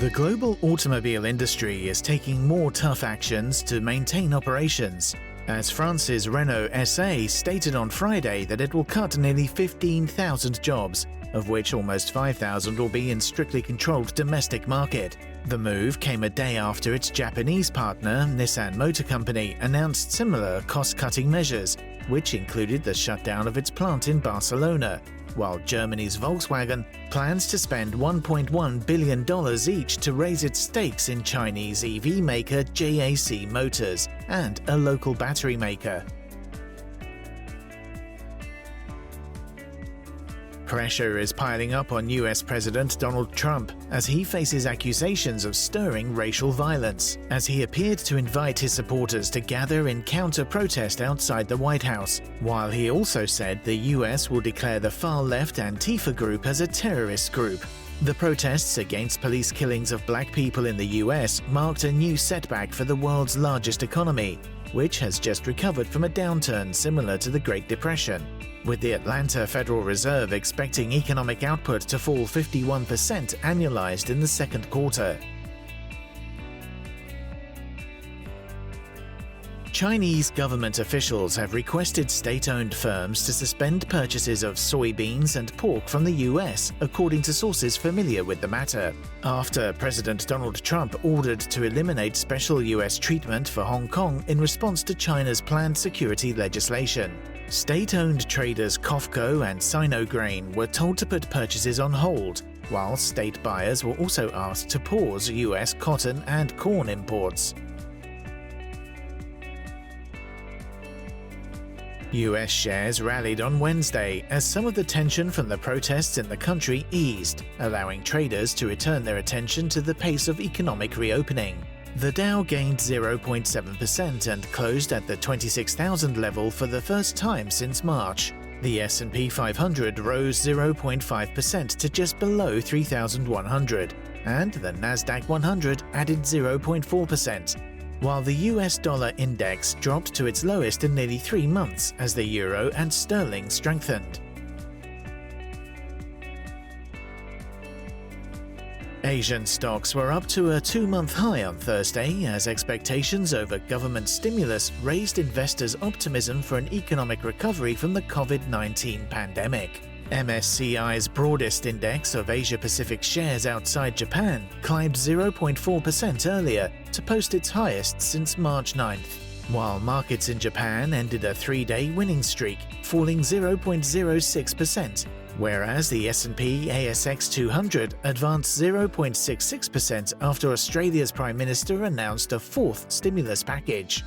The global automobile industry is taking more tough actions to maintain operations, as France's Renault SA stated on Friday that it will cut nearly 15,000 jobs, of which almost 5,000 will be in strictly controlled domestic market. The move came a day after its Japanese partner, Nissan Motor Co, announced similar cost-cutting measures, which included the shutdown of its plant in Barcelona, while Germany's Volkswagen plans to spend $1.1 billion each to raise its stakes in Chinese EV-maker JAC Motors and a local battery maker. Pressure is piling up on US President Donald Trump as he faces accusations of stirring racial violence, as he appeared to invite his supporters to gather in counter-protest outside the White House, while he also said the US will declare the far-left Antifa group as a terrorist group. The protests against police killings of black people in the US marked a new setback for the world's largest economy, which has just recovered from a downturn similar to the Great Depression, with the Atlanta Federal Reserve expecting economic output to fall 51% annualized in the second quarter. Chinese government officials have requested state-owned firms to suspend purchases of soybeans and pork from the US, according to sources familiar with the matter, after President Donald Trump ordered to eliminate special US treatment for Hong Kong in response to China's planned security legislation. State-owned traders COFCO and Sinograin were told to put purchases on hold, while state buyers were also asked to pause US cotton and corn imports. US shares rallied on Wednesday as some of the tension from the protests in the country eased, allowing traders to return their attention to the pace of economic reopening. The Dow gained 0.7% and closed at the 26,000 level for the first time since March. The S&P 500 rose 0.5% to just below 3,100, and the Nasdaq 100 added 0.4%. While the US dollar index dropped to its lowest in nearly 3 months as the euro and sterling strengthened. Asian stocks were up to a 2-month high on Thursday as expectations over government stimulus raised investors' optimism for an economic recovery from the COVID-19 pandemic. MSCI's broadest index of Asia-Pacific shares outside Japan climbed 0.4% earlier to post its highest since March 9th, while markets in Japan ended a 3-day winning streak, falling 0.06%, whereas the S&P/ASX 200 advanced 0.66% after Australia's Prime Minister announced a fourth stimulus package.